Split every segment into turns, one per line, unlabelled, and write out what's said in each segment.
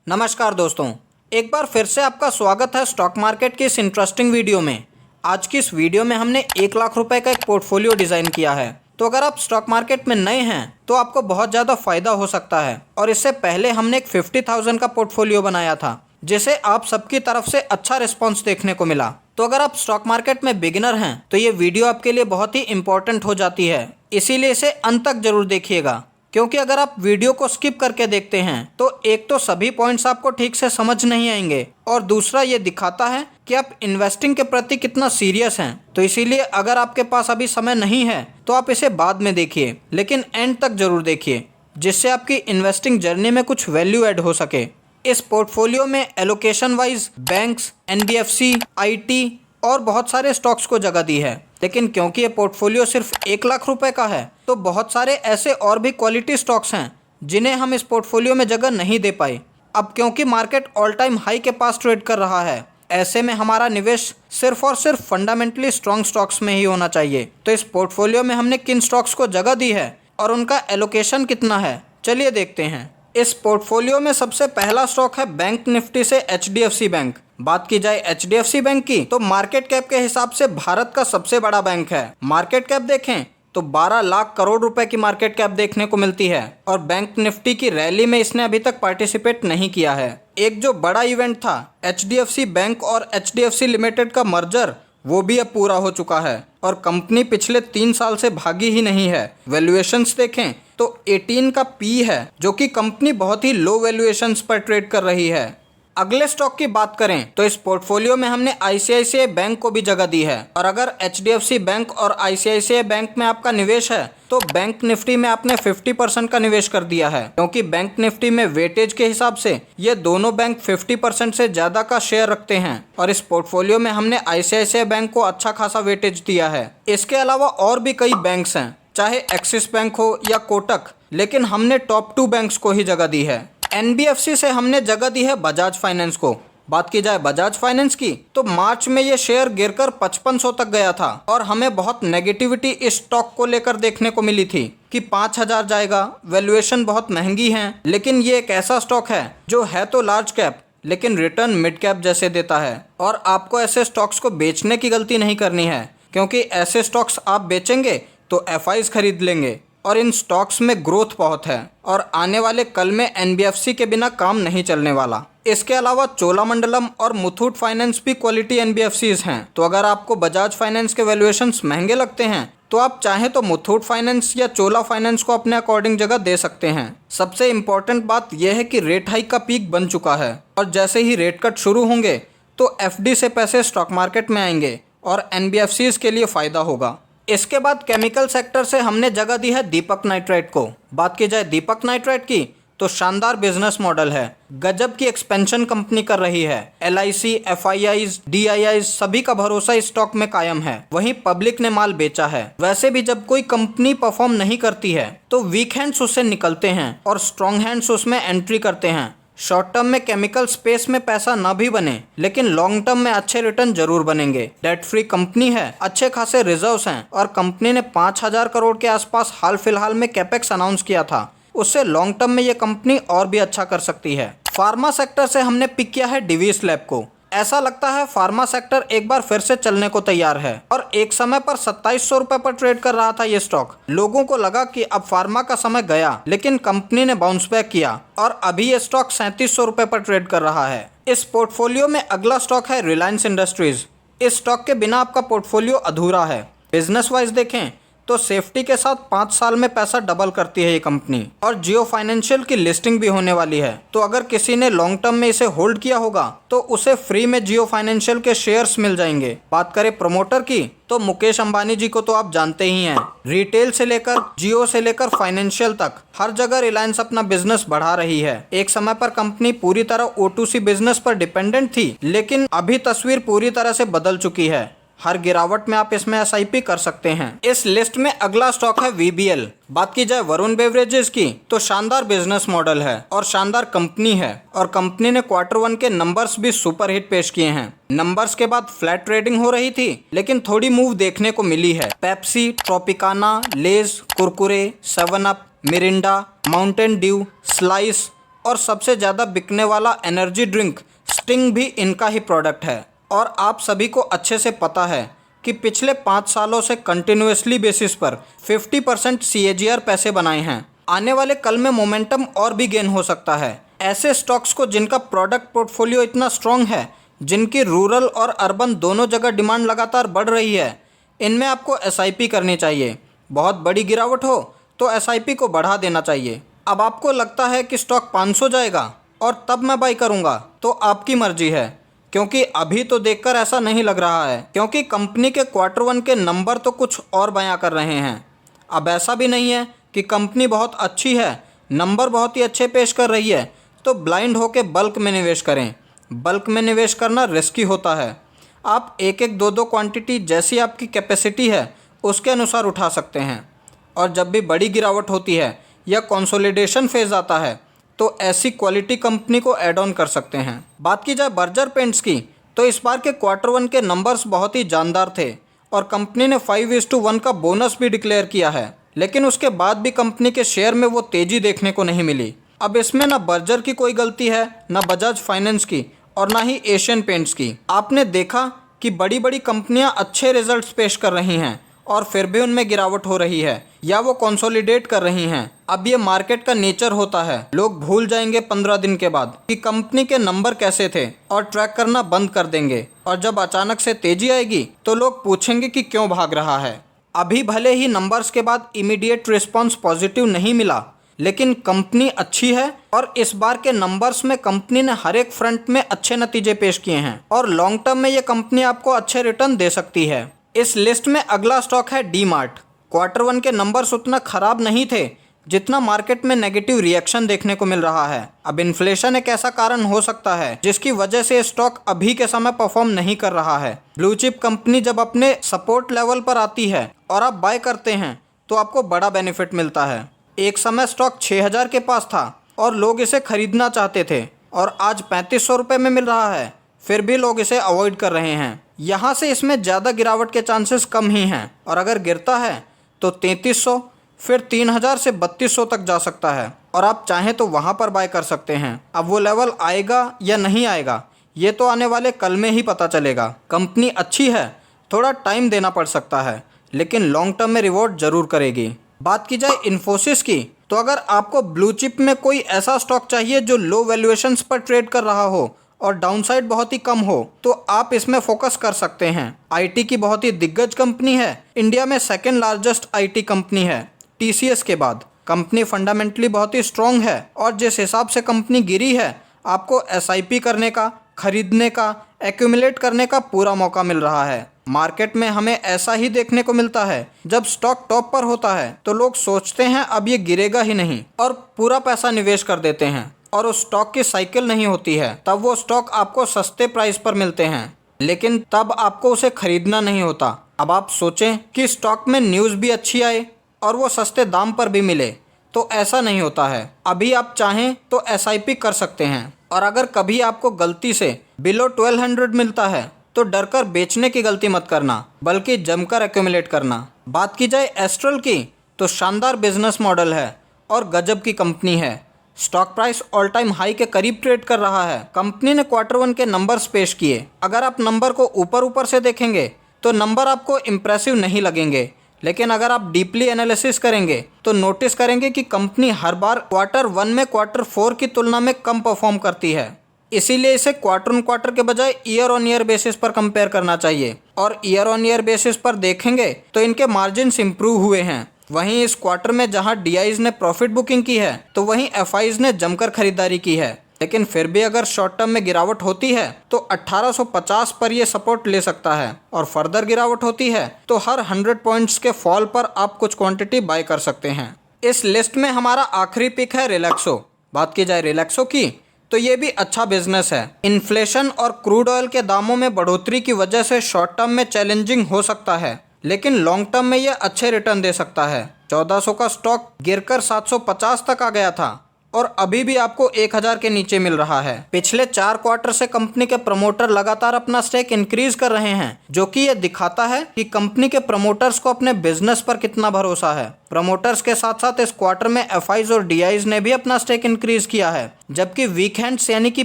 नमस्कार दोस्तों, एक बार फिर से आपका स्वागत है स्टॉक मार्केट की इस इंटरेस्टिंग वीडियो में। आज की इस वीडियो में हमने 1 लाख रुपए का एक पोर्टफोलियो डिज़ाइन किया है। तो अगर आप स्टॉक मार्केट में नए हैं तो आपको बहुत ज़्यादा फ़ायदा हो सकता है। और इससे पहले हमने एक 50,000 का पोर्टफोलियो बनाया था जिसे आप सबकी तरफ से अच्छा रिस्पॉन्स देखने को मिला। तो अगर आप स्टॉक मार्केट में बिगिनर हैं तो ये वीडियो आपके लिए बहुत ही इंपॉर्टेंट हो जाती है, इसीलिए इसे अंत तक जरूर देखिएगा। क्योंकि अगर आप वीडियो को स्किप करके देखते हैं तो एक तो सभी पॉइंट्स आपको ठीक से समझ नहीं आएंगे और दूसरा ये दिखाता है कि आप इन्वेस्टिंग के प्रति कितना सीरियस हैं। तो इसीलिए अगर आपके पास अभी समय नहीं है तो आप इसे बाद में देखिए, लेकिन एंड तक जरूर देखिए जिससे आपकी इन्वेस्टिंग जर्नी में कुछ वैल्यू ऐड हो सके। इस पोर्टफोलियो में allocation wise banks, NBFC, IT और बहुत सारे स्टॉक्स को जगह दी है। लेकिन क्योंकि ये पोर्टफोलियो सिर्फ 1 लाख रुपए का है तो बहुत सारे ऐसे और भी क्वालिटी स्टॉक्स हैं जिन्हें हम इस पोर्टफोलियो में जगह नहीं दे पाए। अब क्योंकि मार्केट ऑल टाइम हाई के पास ट्रेड कर रहा है, ऐसे में हमारा निवेश सिर्फ और सिर्फ फंडामेंटली स्ट्रॉन्ग स्टॉक्स में ही होना चाहिए। तो इस पोर्टफोलियो में हमने किन स्टॉक्स को जगह दी है और उनका एलोकेशन कितना है, चलिए देखते हैं। इस पोर्टफोलियो में सबसे पहला स्टॉक है बैंक निफ्टी से एचडीएफसी बैंक। बात की जाए एचडीएफसी बैंक की तो मार्केट कैप के हिसाब से भारत का सबसे बड़ा बैंक है। मार्केट कैप देखें तो 12 लाख करोड़ रुपए की मार्केट कैप देखने को मिलती है और बैंक निफ्टी की रैली में इसने अभी तक पार्टिसिपेट नहीं किया है। एक जो बड़ा इवेंट था एचडीएफसी बैंक और एचडीएफसी लिमिटेड का मर्जर, वो भी अब पूरा हो चुका है और कंपनी पिछले 3 साल से भागी ही नहीं है। वैल्यूएशंस देखें तो 18 का पी है, जो कि कंपनी बहुत ही लो वैल्यूएशंस पर ट्रेड कर रही है। अगले स्टॉक की बात करें तो इस पोर्टफोलियो में हमने आईसीआईसीआई बैंक को भी जगह दी है। और अगर एचडीएफसी बैंक और आईसीआईसीआई बैंक में आपका निवेश है तो बैंक निफ्टी में आपने 50% का निवेश कर दिया है, क्योंकि बैंक निफ्टी में वेटेज के हिसाब से ये दोनों बैंक 50% से ज़्यादा का शेयर रखते हैं और इस पोर्टफोलियो में हमने आईसीआईसीआई बैंक को अच्छा खासा वेटेज दिया है। इसके अलावा और भी कई बैंक्स हैं, चाहे एक्सिस बैंक हो या कोटक, लेकिन हमने टॉप 2 बैंक्स को ही जगह दी है। एनबीएफसी से हमने जगह दी है बजाज फाइनेंस को। बात की जाए बजाज फाइनेंस की तो मार्च में ये शेयर गिरकर 5500 तक गया था और हमें बहुत नेगेटिविटी इस स्टॉक को लेकर देखने को मिली थी कि 5000 जाएगा, वैल्यूएशन बहुत महंगी है। लेकिन ये एक ऐसा स्टॉक है जो है तो लार्ज कैप लेकिन रिटर्न मिड कैप जैसे देता है और आपको ऐसे स्टॉक्स को बेचने की गलती नहीं करनी है, क्योंकि ऐसे स्टॉक्स आप बेचेंगे तो एफआईज खरीद लेंगे और इन स्टॉक्स में ग्रोथ बहुत है और आने वाले कल में एनबीएफसी के बिना काम नहीं चलने वाला। इसके अलावा चोलामंडलम और मुथूट फाइनेंस भी क्वालिटी एनबीएफसीज हैं। तो अगर आपको बजाज फाइनेंस के वैल्यूएशंस महंगे लगते हैं तो आप चाहें तो मुथूट फाइनेंस या चोला फाइनेंस को अपने अकॉर्डिंग जगह दे सकते हैं। सबसे इम्पोर्टेंट बात यह है कि रेट हाइक का पीक बन चुका है और जैसे ही रेट कट शुरू होंगे तो एफडी से पैसे स्टॉक मार्केट में आएंगे और एनबीएफसीज के लिए फ़ायदा होगा। इसके बाद केमिकल सेक्टर से हमने जगह दी है दीपक नाइट्राइट को। बात की जाए दीपक नाइट्राइट की तो शानदार बिजनेस मॉडल है, गजब की एक्सपेंशन कंपनी कर रही है। एलआईसी, एफआईआईज, डीआईआईज सभी का भरोसा इस स्टॉक में कायम है। वहीं पब्लिक ने माल बेचा है। वैसे भी जब कोई कंपनी परफॉर्म नहीं करती है तो वीक हैंड्स उससे निकलते हैं और स्ट्रॉन्ग हैंड्स उसमें एंट्री करते हैं। शॉर्ट टर्म में केमिकल स्पेस में पैसा ना भी बने लेकिन लॉन्ग टर्म में अच्छे रिटर्न जरूर बनेंगे। डेट फ्री कंपनी है, अच्छे खासे रिजर्व्स हैं और कंपनी ने 5000 करोड़ के आसपास हाल फिलहाल में कैपेक्स अनाउंस किया था। उससे लॉन्ग टर्म में ये कंपनी और भी अच्छा कर सकती है। फार्मा सेक्टर से हमने पिक किया है डिवीस लैब को। ऐसा लगता है फार्मा सेक्टर एक बार फिर से चलने को तैयार है और एक समय पर 2700 रुपए पर ट्रेड कर रहा था ये स्टॉक। लोगों को लगा कि अब फार्मा का समय गया, लेकिन कंपनी ने बाउंस बैक किया और अभी ये स्टॉक 3700 रुपए पर ट्रेड कर रहा है। इस पोर्टफोलियो में अगला स्टॉक है रिलायंस इंडस्ट्रीज। इस स्टॉक के बिना आपका पोर्टफोलियो अधूरा है। बिजनेस वाइज देखें तो सेफ्टी के साथ 5 साल में पैसा डबल करती है ये कंपनी और जियो फाइनेंशियल की लिस्टिंग भी होने वाली है। तो अगर किसी ने लॉन्ग टर्म में इसे होल्ड किया होगा तो उसे फ्री में जियो फाइनेंशियल के शेयर्स मिल जाएंगे। बात करें प्रमोटर की तो मुकेश अंबानी जी को तो आप जानते ही हैं। रिटेल से लेकर जियो से लेकर फाइनेंशियल तक हर जगह रिलायंस अपना बिजनेस बढ़ा रही है। एक समय पर कंपनी पूरी तरह O2C बिजनेस पर डिपेंडेंट थी, लेकिन अभी तस्वीर पूरी तरह से बदल चुकी है। हर गिरावट में आप इसमें एसआईपी कर सकते हैं। इस लिस्ट में अगला स्टॉक है वीबीएल। बात की जाए वरुण बेवरेजेस की तो शानदार बिजनेस मॉडल है और शानदार कंपनी है और कंपनी ने Q1 के नंबर्स भी सुपर हिट पेश किए हैं। नंबर्स के बाद फ्लैट ट्रेडिंग हो रही थी लेकिन थोड़ी मूव देखने को मिली है। Pepsi, Tropicana, Lay's, Kurkure, 7 up, Mirinda, Mountain Dew, Slice और सबसे ज़्यादा बिकने वाला एनर्जी ड्रिंक स्टिंग भी इनका ही प्रोडक्ट है। और आप सभी को अच्छे से पता है कि पिछले 5 सालों से कंटिन्यूसली बेसिस पर 50% CAGR पैसे बनाए हैं। आने वाले कल में मोमेंटम और भी गेन हो सकता है। ऐसे स्टॉक्स को जिनका प्रोडक्ट पोर्टफोलियो इतना स्ट्रॉन्ग है, जिनकी रूरल और अर्बन दोनों जगह डिमांड लगातार बढ़ रही है, इनमें आपको SIP करनी चाहिए। बहुत बड़ी गिरावट हो तो SIP को बढ़ा देना चाहिए। अब आपको लगता है कि स्टॉक 500 जाएगा और तब मैं बाई करूंगा, तो आपकी मर्जी है, क्योंकि अभी तो देखकर ऐसा नहीं लग रहा है, क्योंकि कंपनी के Q1 के नंबर तो कुछ और बयां कर रहे हैं। अब ऐसा भी नहीं है कि कंपनी बहुत अच्छी है, नंबर बहुत ही अच्छे पेश कर रही है तो ब्लाइंड होकर बल्क में निवेश करें। बल्क में निवेश करना रिस्की होता है। आप एक एक दो क्वांटिटी जैसी आपकी कैपेसिटी है उसके अनुसार उठा सकते हैं। और जब भी बड़ी गिरावट होती है या कंसोलिडेशन फेज आता है तो ऐसी क्वालिटी कंपनी को ऐड ऑन कर सकते हैं। बात की जाए बर्जर पेंट्स की, तो इस बार के Q1 के नंबर्स बहुत ही जानदार थे और कंपनी ने 5:1 का बोनस भी डिक्लेयर किया है, लेकिन उसके बाद भी कंपनी के शेयर में वो तेज़ी देखने को नहीं मिली। अब इसमें ना बर्जर की कोई गलती है, ना बजाज फाइनेंस की और ना ही एशियन पेंट्स की। आपने देखा कि बड़ी बड़ी कंपनियां अच्छे रिजल्ट्स पेश कर रही हैं और फिर भी उनमें गिरावट हो रही है या वो कंसोलिडेट कर रही हैं। अब ये मार्केट का नेचर होता है। लोग भूल जाएंगे 15 दिन के बाद कि कंपनी के नंबर कैसे थे और ट्रैक करना बंद कर देंगे, और जब अचानक से तेजी आएगी तो लोग पूछेंगे कि क्यों भाग रहा है। अभी भले ही नंबर्स के बाद इमीडिएट रिस्पॉन्स पॉजिटिव नहीं मिला, लेकिन कंपनी अच्छी है और इस बार के नंबर्स में कंपनी ने हर एक फ्रंट में अच्छे नतीजे पेश किए हैं और लॉन्ग टर्म में ये कंपनी आपको अच्छे रिटर्न दे सकती है। इस लिस्ट में अगला स्टॉक है डी-मार्ट। Q1 के नंबर्स उतना खराब नहीं थे जितना मार्केट में नेगेटिव रिएक्शन देखने को मिल रहा है। अब इन्फ्लेशन एक ऐसा कारण हो सकता है जिसकी वजह से स्टॉक अभी के समय परफॉर्म नहीं कर रहा है। ब्लू चिप कंपनी जब अपने सपोर्ट लेवल पर आती है और आप बाय करते हैं तो आपको बड़ा बेनिफिट मिलता है। एक समय स्टॉक 6000 के पास था और लोग इसे खरीदना चाहते थे और आज 3500 रुपये में मिल रहा है, फिर भी लोग इसे अवॉइड कर रहे हैं। यहाँ से इसमें ज़्यादा गिरावट के चांसेस कम ही हैं और अगर गिरता है तो 3300, फिर 3000 से 3200 तक जा सकता है और आप चाहें तो वहाँ पर बाय कर सकते हैं। अब वो लेवल आएगा या नहीं आएगा ये तो आने वाले कल में ही पता चलेगा। कंपनी अच्छी है, थोड़ा टाइम देना पड़ सकता है, लेकिन लॉन्ग टर्म में रिवॉर्ड ज़रूर करेगी। बात की जाए इन्फोसिस की, तो अगर आपको ब्लू चिप में कोई ऐसा स्टॉक चाहिए जो लो वैल्यूएशंस पर ट्रेड कर रहा हो और डाउनसाइड बहुत ही कम हो, तो आप इसमें फोकस कर सकते हैं। आईटी की बहुत ही दिग्गज कंपनी है, इंडिया में सेकंड लार्जेस्ट आईटी कंपनी है TCS के बाद। कंपनी फंडामेंटली बहुत ही स्ट्रॉन्ग है और जिस हिसाब से कंपनी गिरी है, आपको SIP करने का, खरीदने का, एक्यूमुलेट करने का पूरा मौका मिल रहा है। मार्केट में हमें ऐसा ही देखने को मिलता है, जब स्टॉक टॉप पर होता है तो लोग सोचते हैं अब ये गिरेगा ही नहीं और पूरा पैसा निवेश कर देते हैं और उस स्टॉक की साइकिल नहीं होती है, तब वो स्टॉक आपको सस्ते प्राइस पर मिलते हैं, लेकिन तब आपको उसे खरीदना नहीं होता। अब आप सोचें कि स्टॉक में न्यूज़ भी अच्छी आए और वो सस्ते दाम पर भी मिले, तो ऐसा नहीं होता है। अभी आप चाहें तो SIP कर सकते हैं और अगर कभी आपको गलती से बिलो 1200 मिलता है तो डरकर बेचने की गलती मत करना, बल्कि जमकर एक्यूमुलेट करना। बात की जाए एस्ट्रल की, तो शानदार बिजनेस मॉडल है और गजब की कंपनी है। Stock price all time high के करीब ट्रेड कर रहा है। कंपनी ने Q1 के नंबर्स पेश किए। अगर आप नंबर को ऊपर ऊपर से देखेंगे तो नंबर आपको इम्प्रेसिव नहीं लगेंगे, लेकिन अगर आप डीपली एनालिसिस करेंगे तो नोटिस करेंगे कि कंपनी हर बार Q1 में Q4 की तुलना में कम परफॉर्म करती है। इसीलिए इसे क्वार्टर ऑन क्वार्टर के बजाय ईयर ऑन ईयर बेसिस पर कंपेयर करना चाहिए और ईयर ऑन ईयर बेसिस पर देखेंगे तो इनके मार्जिन्स इंप्रूव हुए हैं। वहीं इस क्वार्टर में जहां DIs ने प्रॉफिट बुकिंग की है तो वहीं FIs ने जमकर खरीदारी की है, लेकिन फिर भी अगर शॉर्ट टर्म में गिरावट होती है तो 1850 पर यह सपोर्ट ले सकता है और फर्दर गिरावट होती है तो हर 100 पॉइंट्स के फॉल पर आप कुछ क्वांटिटी बाय कर सकते हैं। इस लिस्ट में हमारा आखिरी पिक है रिलैक्सो। बात की जाए रिलैक्सो की, तो ये भी अच्छा बिजनेस है। इन्फ्लेशन और क्रूड ऑयल के दामों में बढ़ोतरी की वजह से शॉर्ट टर्म में चैलेंजिंग हो सकता है, लेकिन लॉन्ग टर्म में यह अच्छे रिटर्न दे सकता है। 1400 का स्टॉक गिरकर 750 तक आ गया था और अभी भी आपको 1000 के नीचे मिल रहा है। पिछले 4 क्वार्टर से कंपनी के प्रमोटर लगातार अपना स्टेक इंक्रीज कर रहे हैं, जो कि ये दिखाता है कि कंपनी के प्रमोटर्स को अपने बिजनेस पर कितना भरोसा है। प्रमोटर्स के साथ साथ इस क्वार्टर में एफआईज और डीआईज ने भी अपना स्टेक इंक्रीज किया है, जबकि वीक हैंड्स यानी कि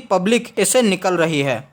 पब्लिक इसे निकल रही है।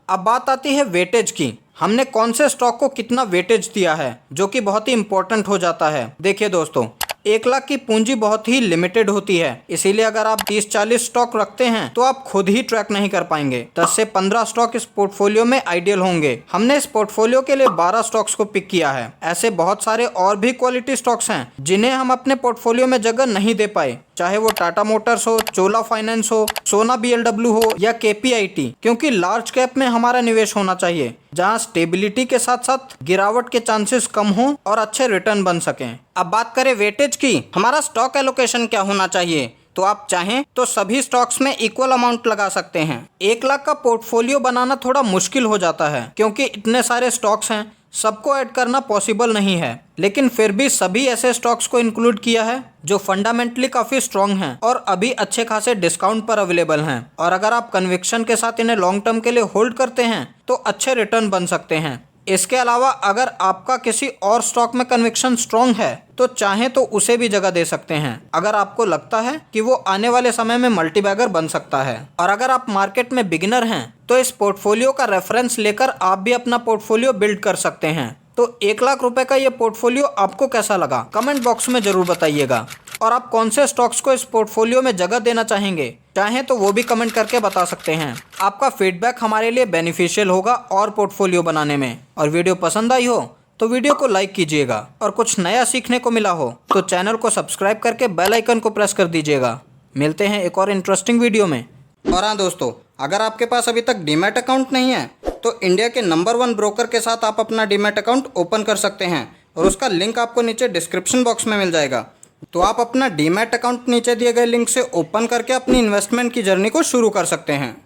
अब बात आती है वेटेज की। हमने कौन से स्टॉक को कितना वेटेज दिया है, जो कि बहुत ही इंपॉर्टेंट हो जाता है। देखिए दोस्तों, 1 लाख की पूंजी बहुत ही लिमिटेड होती है, इसीलिए अगर आप 30-40 स्टॉक रखते हैं तो आप खुद ही ट्रैक नहीं कर पाएंगे। 10 से 15 स्टॉक इस पोर्टफोलियो में आइडियल होंगे। हमने इस पोर्टफोलियो के लिए 12 स्टॉक्स को पिक किया है। ऐसे बहुत सारे और भी क्वालिटी स्टॉक्स हैं जिन्हें हम अपने पोर्टफोलियो में जगह नहीं दे पाए, चाहे वो टाटा मोटर्स हो, चोला फाइनेंस हो, सोना BLW हो या KPIT, क्योंकि लार्ज कैप में हमारा निवेश होना चाहिए जहां स्टेबिलिटी के साथ साथ गिरावट के चांसेस कम हो और अच्छे रिटर्न बन सकें। अब बात करें वेटेज की, हमारा स्टॉक एलोकेशन क्या होना चाहिए, तो आप चाहें तो सभी स्टॉक्स में इक्वल अमाउंट लगा सकते हैं। 1 लाख का पोर्टफोलियो बनाना थोड़ा मुश्किल हो जाता है, क्योंकि इतने सारे स्टॉक्स हैं, सबको ऐड करना पॉसिबल नहीं है। लेकिन फिर भी सभी ऐसे स्टॉक्स को इंक्लूड किया है जो फंडामेंटली काफ़ी स्ट्रॉन्ग हैं और अभी अच्छे खासे डिस्काउंट पर अवेलेबल हैं। और अगर आप कन्विक्शन के साथ इन्हें लॉन्ग टर्म के लिए होल्ड करते हैं तो अच्छे रिटर्न बन सकते हैं। इसके अलावा अगर आपका किसी और स्टॉक में कन्विक्शन स्ट्रॉन्ग है तो चाहें तो उसे भी जगह दे सकते हैं, अगर आपको लगता है कि वो आने वाले समय में मल्टीबैगर बन सकता है। और अगर आप मार्केट में बिगिनर हैं तो इस पोर्टफोलियो का रेफरेंस लेकर आप भी अपना पोर्टफोलियो बिल्ड कर सकते हैं। तो 1 लाख रुपए का ये पोर्टफोलियो आपको कैसा लगा, कमेंट बॉक्स में जरूर बताइएगा। और आप कौन से स्टॉक्स को इस पोर्टफोलियो में जगह देना चाहेंगे, चाहें तो वो भी कमेंट करके बता सकते हैं। आपका फीडबैक हमारे लिए बेनिफिशियल होगा और पोर्टफोलियो बनाने में। और वीडियो पसंद आई हो तो वीडियो को लाइक कीजिएगा, और कुछ नया सीखने को मिला हो तो चैनल को सब्सक्राइब करके बेल आइकन को प्रेस कर दीजिएगा। मिलते हैं एक और इंटरेस्टिंग वीडियो में। और हाँ दोस्तों, अगर आपके पास अभी तक डीमैट अकाउंट नहीं है तो इंडिया के नंबर 1 ब्रोकर के साथ आप अपना डीमैट अकाउंट ओपन कर सकते हैं, और उसका लिंक आपको नीचे डिस्क्रिप्शन बॉक्स में मिल जाएगा। तो आप अपना डीमैट अकाउंट नीचे दिए गए लिंक से ओपन करके अपनी इन्वेस्टमेंट की जर्नी को शुरू कर सकते हैं।